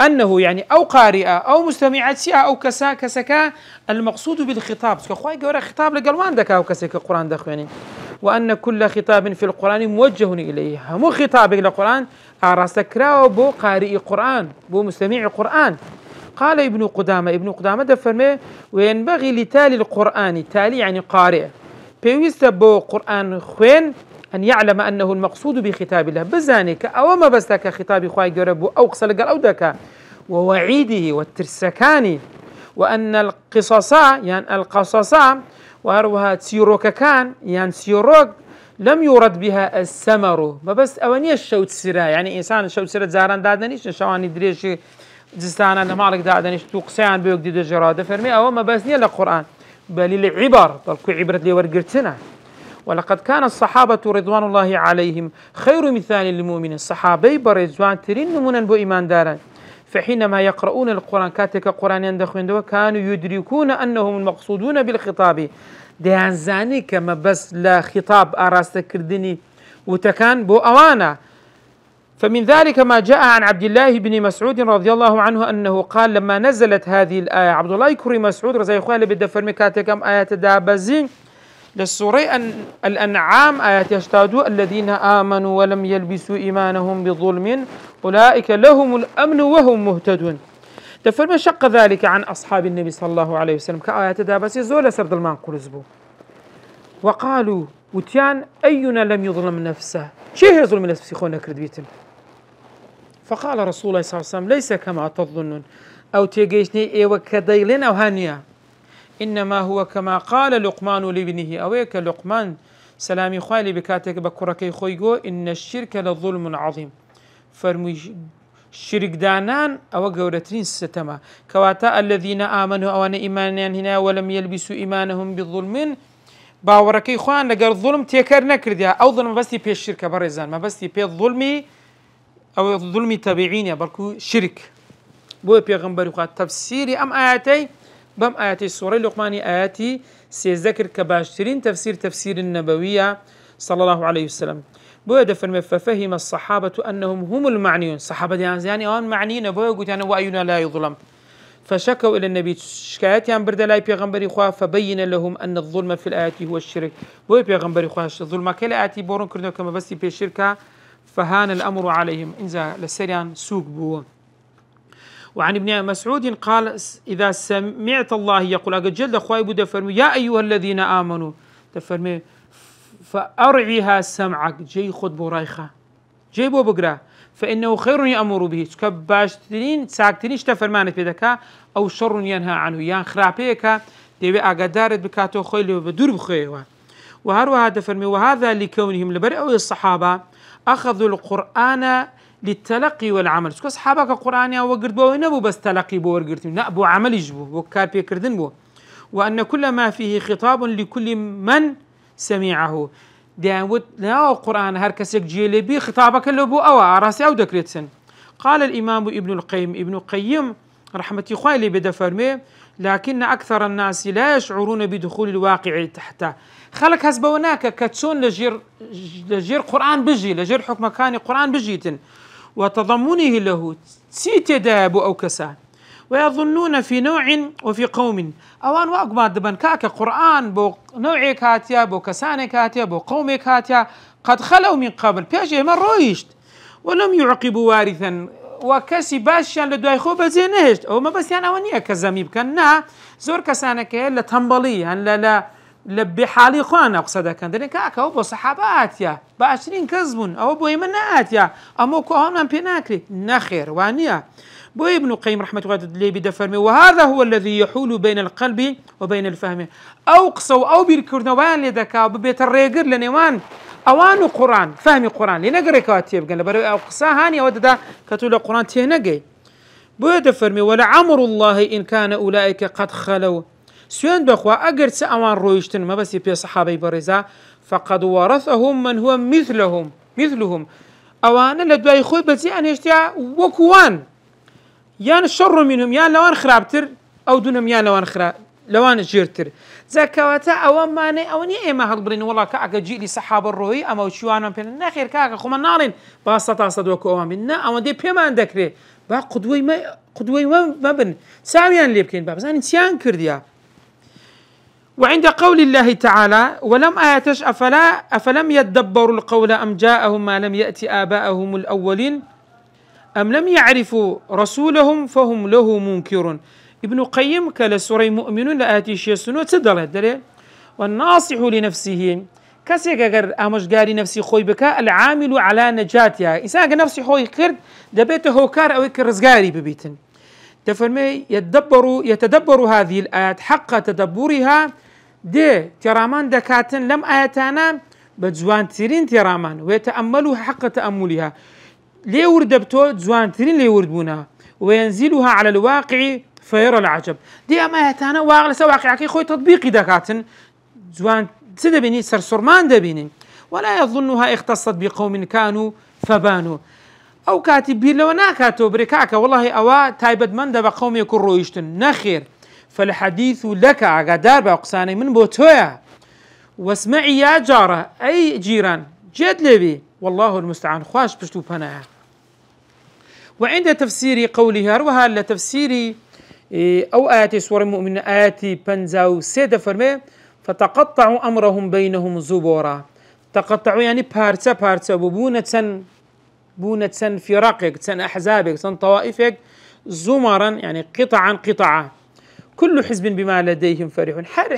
A: أنه يعني أو قارئة أو مستمعة أو كسكا المقصود بالخطاب كخواي جورا خطاب لقلوان دكا أو كسكا القرآن دخ يعني، وأن كل خطاب في القرآن موجه إليه. مو خطاب القرآن أراسكرا بو قارئ قرآن بو مستمع قرآن. قال ابن قدامة دفرمه: وينبغي لتالي القرآن تالي يعني قارئ بيويست بو قرآن خوين أن يعلم أنه المقصود بخطاب الله بزانك أو ما بستك خطاب خواهي جربو أو قصل أو دكا ووعيده والترسكاني، وأن القصصا يعني القصصا وهروها تسيروك كان يعني سيروك لم يرد بها السمر ما بس أواني الشوت سرا يعني إنسان الشوت سرا زاران دادنيش نشواني دريش جستانا لمالك دادنيش توقسيان بيوك دي جرادة فرمي أو ما بس نيا القرآن بل العبر بل عبرة لي ورقرتنا. ولقد كان الصحابة رضوان الله عليهم خير مثال للمؤمنين. الصحابي برزوان ترين نمونا بو إيمان دارا، فحينما يقرؤون القرآن كاتك قرآن يندخون كانوا يدركون أنهم المقصودون بالخطاب ديان زاني كما بس لا خطاب أراست كردني وتكان بو أوانا فمن ذلك ما جاء عن عبد الله بن مسعود رضي الله عنه أنه قال لما نزلت هذه الآية عبد الله كري مسعود رضي الله عنه بدأ فرمي كاتكم آيات دابزين للسورة الأنعام آيات يشتادوا الذين آمنوا ولم يلبسوا إيمانهم بظلم أولئك لهم الأمن وهم مهتدون. دفرمي شق ذلك عن أصحاب النبي صلى الله عليه وسلم كآيات دابزين زول سرد المنقول زبو وقالوا وتيان أينا لم يظلم نفسه شيء يظلم نفسه خونا كردبيتن. فقال رسول الله صلى الله عليه وسلم ليس كما تظنون أو تيجيشني إيوة كديلين أو هانيا إنما هو كما قال لقمان لابنه أويك لقمان سلامي خوالي بكاتك بكركي خويقو إن الشرك لظلم عظيم فرمي شرك دانان أو قولتين ستما كواتا الذين آمنوا أوان إيمانيان هنا ولم يلبسوا إيمانهم بالظلم باوركي خوان لقر الظلم تيكر نكردها أو ظلم بس بي الشركة برزان ما بس بي الظلمي أو الظلم تابعين بركو شرك بو بيغمبر خوات تفسيري أم آياتي بم آياتي سورة لقماني آياتي سيذكر كباشترين تفسير النبوية صلى الله عليه وسلم بو دفن ففهم الصحابة أنهم هم المعنيون صحابة يعني أوان معنيين بو يقول يعني وأينا لا يظلم فشكوا إلى النبي شكايات عن بردلاي بيغمبر خواه فبين لهم أن الظلم في الآيات هو الشرك بو بيغمبر خواه الظلم كلا آياتي بورون كردو كما بس بي الشركة فهان الأمر عليهم إنزا لسريان سوق بو. وعن ابن مسعود قال إذا سمعت الله يقول أقل جلد أخوائي بدا فرمي يا أيها الذين آمنوا تفرمي فأرعيها سمعك جي خد برايخة جي بو بقرا فإنه خير يأمر به كباشترين ساكتنيش تفرمانت بدكا أو شر ينهى عنه يان خرابيك ديبي أقدارت بكاتو خويلي وبدور بخويوا. وهروها تفرمي وهذا لكونهم لبرئوا الصحابة أخذوا القرآن للتلقي والعمل سكو صحابك القرآن يا وقرد بو نبو بس تلقي بو ورقرت نبو عمل يجبو بو كاربي كردن بو وأن كل ما فيه خطاب لكل من سمعه داود لا القرآن هركسك جيلي بي خطابك اللي بو أو راسي أو دكريتسن. قال الإمام ابن القيم رحمة خوالي بدا فرمي لكن أكثر الناس لا يشعرون بدخول الواقع تحته خلق هزبوناك كتسون لجير قرآن بجي لجير حكم كان قرآن بجيتن وتضمنه له سيت داب أو كسا ويظنون في نوع وفي قوم أوان واقما دبن كاك قرآن بو نوعي كاتيا بو كساني كاتيا بو قومي كاتيا قد خلوا من قبل بيجي من رويشت ولم يعقبوا وارثا وكسي باشيان لدواي خوب زينهشت أو ما بس يعني أوانيا كزميب كنا زور كسانك لا تنبلي لا لبي حالي خوانا أقصد كان درين كاكا أو بو صحابات يا باشرين كذبون أو بو يمنات يا أمو كوهن من بيناكري نخير وانيا بو ابن القيم رحمة الله اللي بدا فرمي وهذا هو الذي يحول بين القلب وبين الفهم أو قصوا أو بالكردوان لذكاء ببيت الريقر لنوان أوان قرآن فهم قرآن لنقرأ كاتب قال بري أو قصا هاني وددا كتول القرآن تهنقي بو يدا فرمي ولعمر الله إن كان أولئك قد خلوا سوين بخوا أجر سأوان رويشتن ما بس يبي صحابي برزا فقد ورثهم من هو مثلهم أوان لدواي خوي بس يعني اشتيا وكوان يان الشر منهم يان لوان خرابتر أو دونهم يان لوان جيرتر زكواتا أوان ماني أواني إيه ما هالبرين والله كأك جي لي صحاب الروي أما وشوان بين ناخير كأك خو منارين باسطة صدوك أوان بينا أوان دي بيما ذكري با قدوي ما بن ساميان اللي بكين باب زين سيان كرديا. وعند قول الله تعالى ولم آياتش أفلم يدبروا القول أم جاءهم ما لم يأتي آباءهم الأولين أم لم يعرفوا رسولهم فهم له منكرون. ابن القيم كلا سوري مؤمنون لآتي شيء سنو تدل الدليل والناصح لنفسه كسيك أجر أمش جاري نفسي خوي بكاء العامل على نجاتها إنسان نفسي خوي كرد دبيته هو كار أو يكرزجاري ببيتن تفرمي يتدبر هذه الآيات حق تدبرها دي ترامان دكاتن لم آياتنا بجوان ترين ترامان ويتأملها حق تأملها ليورد بتو جوان ترين ليورد بنا وينزلها على الواقع فيرى العجب دي أما آياتنا واقع كي خوي تطبيقي دكاتن جوان تدبيني سرسرمان دبيني ولا يظنها اختصت بقوم كانوا فبانوا أو كاتبين لو ناكاتو بركاكا والله أوا تايبد من دبا قوم يكون رويشتن نخير فالحديث لك عقدار بأقساني من بوتويا واسمعي يا جارة أي جيران جد لبي والله المستعان خواش بشتو بناها. وعند تفسير قوله هروها لتفسير أو آتي سورة المؤمن آتي بنزاو سيدة فرمي فتقطعوا أمرهم بينهم زبورا. تقطعوا يعني بارتة بارتة بونة فرقك أحزابك طوائفك زمرا يعني قطعا قطعا كل حزب بما لديهم فرحون. هر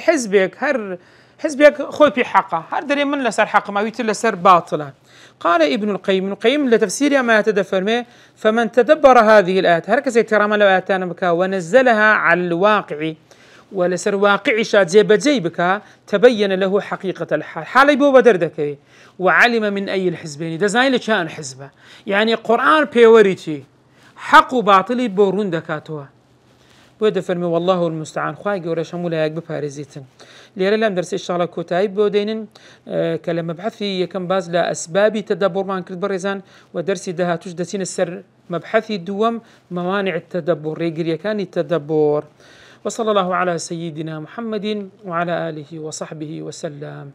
A: حزبك خوي في حقه هر دري من لسر حق ما يتل لسر باطلا. قال ابن القيم لتفسير ما تدفرمه فمن تدبر هذه الآيات هركز ترى ما لو آتانا بك ونزلها على الواقع ولسر واقع شاد زي بك تبين له حقيقة الحال حالي بو بدردك وعلم من أي الحزبين دزاين كان حزبه يعني قرآن بيوريتي حق وباطل بورون دكاتوا بوده فرمي والله المستعان خواهي قورا شمولا يقب بارزيتن ليرا لام درس الشغلة كوتايب بودينن كلام مبحثي يكن باز لأسباب تدبر ما نكرد برزان ودرسي دها تجدسين السر مبحثي الدوم موانع التدبر ريقر يكان التدبر. وصلى الله على سيدنا محمد وعلى آله وصحبه وسلم.